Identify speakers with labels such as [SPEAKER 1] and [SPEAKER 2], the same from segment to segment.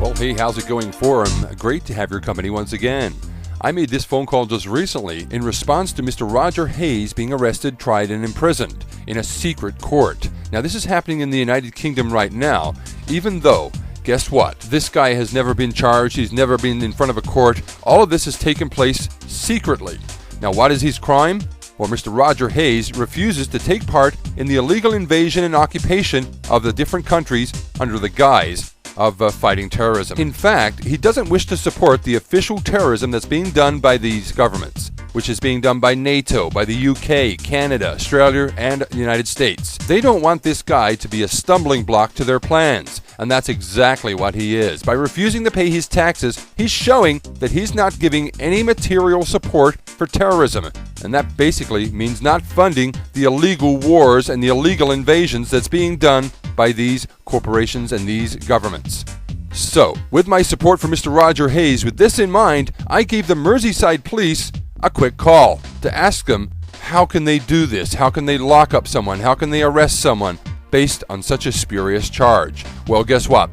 [SPEAKER 1] Well, hey, how's it going, Forum? Great to have your company once again. I made this phone call just recently in response to Mr. Roger Hayes being arrested, tried, and imprisoned in a secret court. Now, this is happening in the United Kingdom right now, even though, guess what? This guy has never been charged. He's never been in front of a court. All of this has taken place secretly. Now, what is his crime? Well, Mr. Roger Hayes refuses to take part in the illegal invasion and occupation of the different countries under the guise of fighting terrorism. In fact, he doesn't wish to support the official terrorism that's being done by these governments, which is being done by NATO, by the UK, Canada, Australia, and the United States. They don't want this guy to be a stumbling block to their plans, and that's exactly what he is. By refusing to pay his taxes, he's showing that he's not giving any material support for terrorism, and that basically means not funding the illegal wars and the illegal invasions that's being done by these corporations and these governments. So, with my support for Mr. Roger Hayes, with this in mind, I gave the Merseyside police a quick call to ask them, how can they do this? How can they lock up someone? How can they arrest someone based on such a spurious charge? Well, guess what?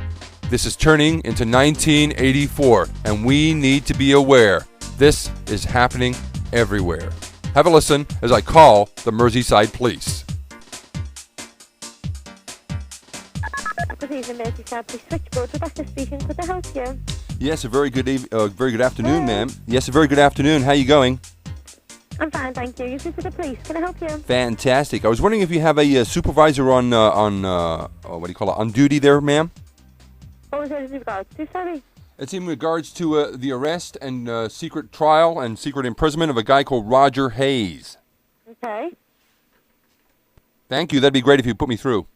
[SPEAKER 1] This is turning into 1984, and we need to be aware. This is happening everywhere. Have a listen as I call the Merseyside police.
[SPEAKER 2] Good evening, Merseyside Police Switchboard. Rebecca speaking. Could I help you?
[SPEAKER 1] Yes, a very good afternoon, ma'am. Yes, a very good afternoon. How are you going?
[SPEAKER 2] I'm fine, thank you. You're through to the police. Can I help you?
[SPEAKER 1] Fantastic. I was wondering if you have a supervisor on on duty there, ma'am.
[SPEAKER 2] What was it in regards to? Sorry.
[SPEAKER 1] It's in regards to the arrest and secret trial and secret imprisonment of a guy called Roger Hayes.
[SPEAKER 2] Okay.
[SPEAKER 1] Thank you. That'd be great if you put me through.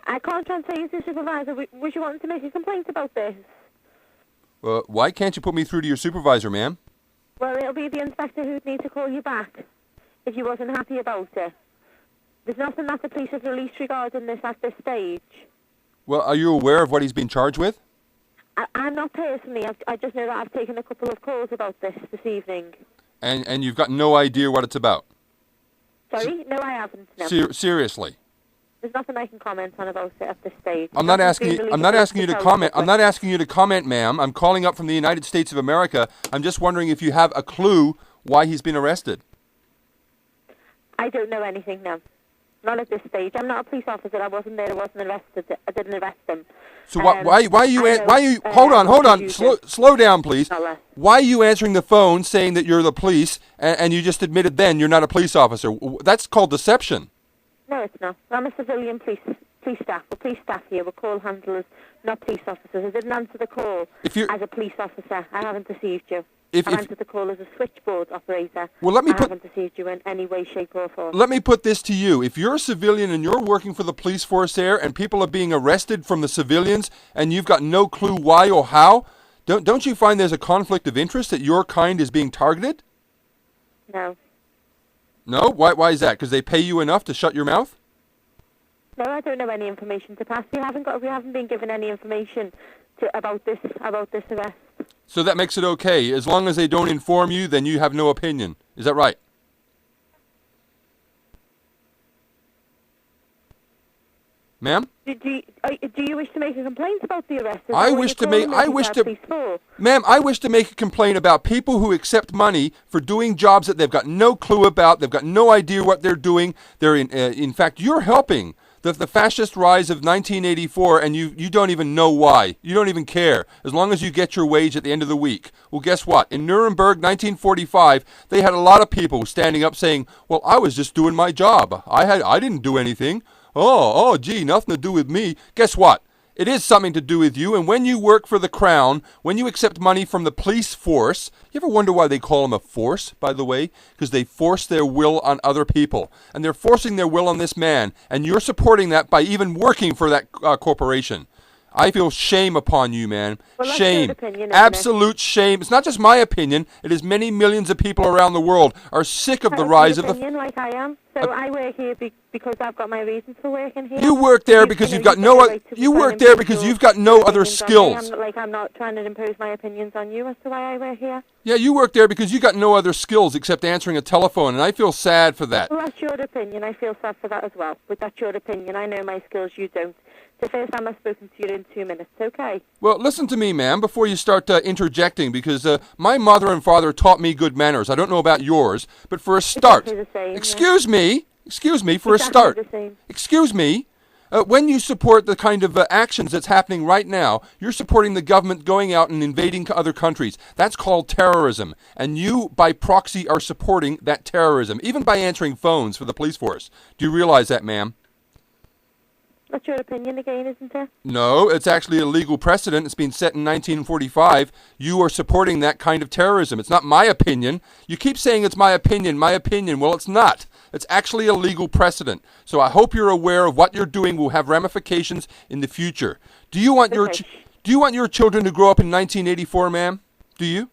[SPEAKER 2] I can't transfer you to the supervisor. Was you wanting to make a complaint about this?
[SPEAKER 1] Why can't you put me through to your supervisor, ma'am?
[SPEAKER 2] Well, it'll be the inspector who'd need to call you back if you wasn't happy about it. There's nothing that the police have released regarding this at this stage.
[SPEAKER 1] Well, are you aware of what he's been charged with?
[SPEAKER 2] I'm not personally. I just know that I've taken a couple of calls about this evening.
[SPEAKER 1] And you've got no idea what it's about?
[SPEAKER 2] Sorry? No, I haven't. No.
[SPEAKER 1] Seriously?
[SPEAKER 2] There's nothing I can comment on about it at this stage.
[SPEAKER 1] I'm not asking you to comment. I'm not asking you to comment, ma'am. I'm calling up from the United States of America. I'm just wondering if you have a clue why he's been arrested.
[SPEAKER 2] I don't know anything, no. Not at this stage. I'm not a police officer. I wasn't there. I wasn't arrested. I didn't arrest him.
[SPEAKER 1] So why are you hold on. Slow down, please. Why are you answering the phone saying that you're the police and you just admitted then you're not a police officer? That's called deception.
[SPEAKER 2] No, it's not. I'm a civilian police staff. We're police staff here. We're call handlers, not police officers. I didn't answer the call as a police officer. I haven't deceived you. I answered the call as a switchboard operator. Well, I haven't deceived you in any way, shape, or form.
[SPEAKER 1] Let me put this to you. If you're a civilian and you're working for the police force there and people are being arrested from the civilians and you've got no clue why or how, don't you find there's a conflict of interest that your kind is being targeted?
[SPEAKER 2] No.
[SPEAKER 1] No? Why is that? Because they pay you enough to shut your mouth?
[SPEAKER 2] No, I don't know any information to pass. We haven't been given any information about this arrest.
[SPEAKER 1] So that makes it okay. As long as they don't inform you, then you have no opinion. Is that right? Ma'am?
[SPEAKER 2] Do you wish to make a complaint about the arrest?
[SPEAKER 1] Ma'am, I wish to make a complaint about people who accept money for doing jobs that they've got no clue about. They've got no idea what they're doing. They're in fact, you're helping the fascist rise of 1984, and you don't even know why. You don't even care, as long as you get your wage at the end of the week. Well, guess what? In Nuremberg, 1945, they had a lot of people standing up saying, well, I was just doing my job. I didn't do anything. Oh, gee, nothing to do with me. Guess what? It is something to do with you, and when you work for the Crown, when you accept money from the police force, you ever wonder why they call them a force, by the way? Because they force their will on other people, and they're forcing their will on this man, and you're supporting that by even working for that corporation. I feel shame upon you, man.
[SPEAKER 2] Well,
[SPEAKER 1] shame.
[SPEAKER 2] Opinion,
[SPEAKER 1] absolute shame. It's not just my opinion. It is many millions of people around the world are sick of the rise of the...
[SPEAKER 2] like I am. So I work here because I've got my reasons for working here.
[SPEAKER 1] You work there because you've got no... You work there because you've got no other skills.
[SPEAKER 2] I'm not trying to impose my opinions on you as to why I work here.
[SPEAKER 1] Yeah, you work there because you got no other skills except answering a telephone, and I feel sad for that.
[SPEAKER 2] Well, that's your opinion. I feel sad for that as well. But that's your opinion. I know my skills. You don't. the first time I've spoken to you in 2 minutes, okay?
[SPEAKER 1] Well, listen to me, ma'am, before you start interjecting, because my mother and father taught me good manners. I don't know about yours, but for a start...
[SPEAKER 2] Exactly the same,
[SPEAKER 1] Excuse me, for
[SPEAKER 2] exactly
[SPEAKER 1] a start.
[SPEAKER 2] The same.
[SPEAKER 1] Excuse me. When you support the kind of actions that's happening right now, you're supporting the government going out and invading other countries. That's called terrorism. And you, by proxy, are supporting that terrorism, even by answering phones for the police force. Do you realize that, ma'am?
[SPEAKER 2] That's your opinion again, isn't it?
[SPEAKER 1] No, it's actually a legal precedent. It's been set in 1945. You are supporting that kind of terrorism. It's not my opinion. You keep saying it's my opinion. Well, it's not. It's actually a legal precedent. So I hope you're aware of what you're doing will have ramifications in the future. Do you want your children to grow up in 1984, ma'am? Do you?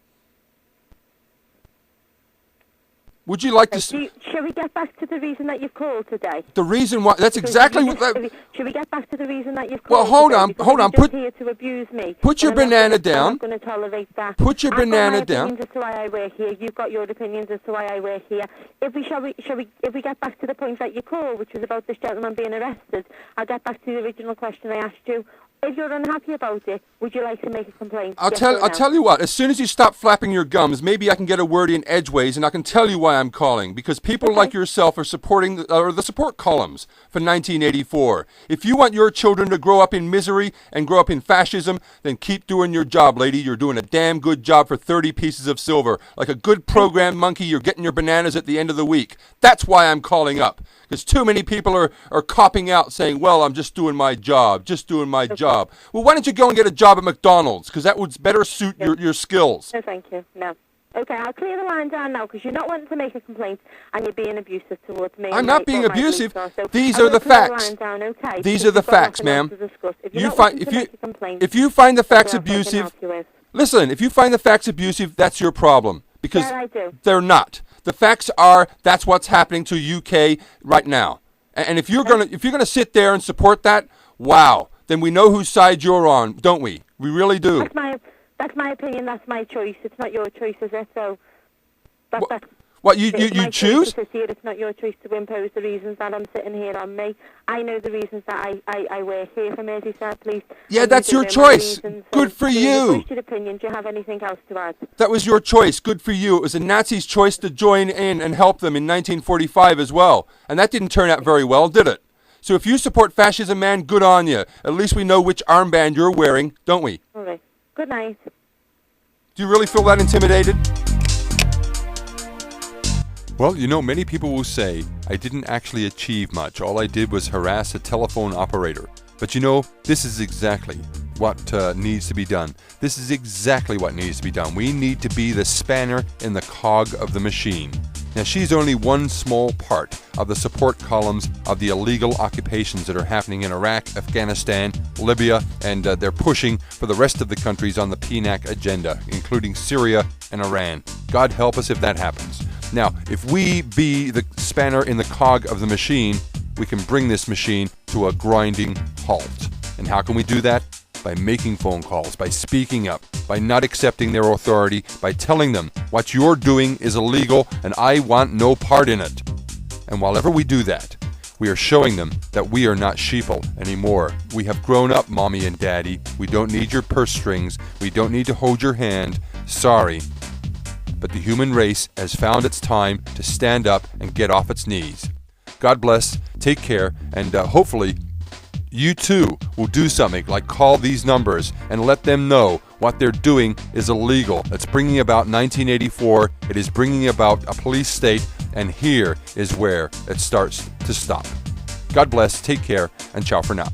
[SPEAKER 1] Would you like to...
[SPEAKER 2] Shall we get back to the reason that you've called today?
[SPEAKER 1] The reason why... That's exactly what...
[SPEAKER 2] Shall we get back to the reason that you've called
[SPEAKER 1] Well, hold on.
[SPEAKER 2] You're here to abuse me.
[SPEAKER 1] Put your banana down.
[SPEAKER 2] I'm not going to tolerate that.
[SPEAKER 1] Put your banana down.
[SPEAKER 2] I've got my opinions as to why I work here. You've got your opinions as to why I work here. If we get back to the point that you called, which was about this gentleman being arrested, I'll get back to the original question I asked you. If you're unhappy about it, would you like to make a complaint?
[SPEAKER 1] I'll tell you what, as soon as you stop flapping your gums, maybe I can get a word in edgeways and I can tell you why I'm calling. Because people like yourself are supporting the support columns for 1984. If you want your children to grow up in misery and grow up in fascism, then keep doing your job, lady. You're doing a damn good job for 30 pieces of silver. Like a good program monkey, you're getting your bananas at the end of the week. That's why I'm calling up. Because too many people are copping out saying, well, I'm just doing my job. Well, why don't you go and get a job at McDonald's? Because that would better suit your skills.
[SPEAKER 2] No, thank you. No. Okay, I'll clear the line down now because you're not wanting to make a complaint and you're being abusive towards me.
[SPEAKER 1] I'm not being abusive. These are the facts. These are the facts, ma'am. If you find the facts abusive, listen, if you find the facts abusive, that's your problem. Because they're not. The facts are that's what's happening to UK right now. And if you're gonna sit there and support that, wow, then we know whose side you're on, don't we? We really do.
[SPEAKER 2] That's my opinion. That's my choice. It's not your choice, is it? So
[SPEAKER 1] you choose?
[SPEAKER 2] It's not your choice to impose the reasons that I'm sitting here on me. I know the reasons that I work here for Merseyside Police.
[SPEAKER 1] Yeah, that's your choice. Good for you.
[SPEAKER 2] What's your opinion? Do you have anything else to add?
[SPEAKER 1] That was your choice. Good for you. It was the Nazis' choice to join in and help them in 1945 as well. And that didn't turn out very well, did it? So if you support fascism, man, good on you. At least we know which armband you're wearing, don't we?
[SPEAKER 2] All right. Good night.
[SPEAKER 1] Do you really feel that intimidated? Well, you know, many people will say, I didn't actually achieve much. All I did was harass a telephone operator. But you know, this is exactly what needs to be done. This is exactly what needs to be done. We need to be the spanner in the cog of the machine. Now, she's only one small part of the support columns of the illegal occupations that are happening in Iraq, Afghanistan, Libya, and they're pushing for the rest of the countries on the PNAC agenda, including Syria and Iran. God help us if that happens. Now, if we be the spanner in the cog of the machine, we can bring this machine to a grinding halt. And how can we do that? By making phone calls, by speaking up, by not accepting their authority, by telling them what you're doing is illegal and I want no part in it. And whilever we do that, we are showing them that we are not sheeple anymore. We have grown up, mommy and daddy. We don't need your purse strings. We don't need to hold your hand. Sorry. But the human race has found its time to stand up and get off its knees. God bless, take care, and hopefully you too will do something like call these numbers and let them know what they're doing is illegal. It's bringing about 1984. It is bringing about a police state, and here is where it starts to stop. God bless, take care, and ciao for now.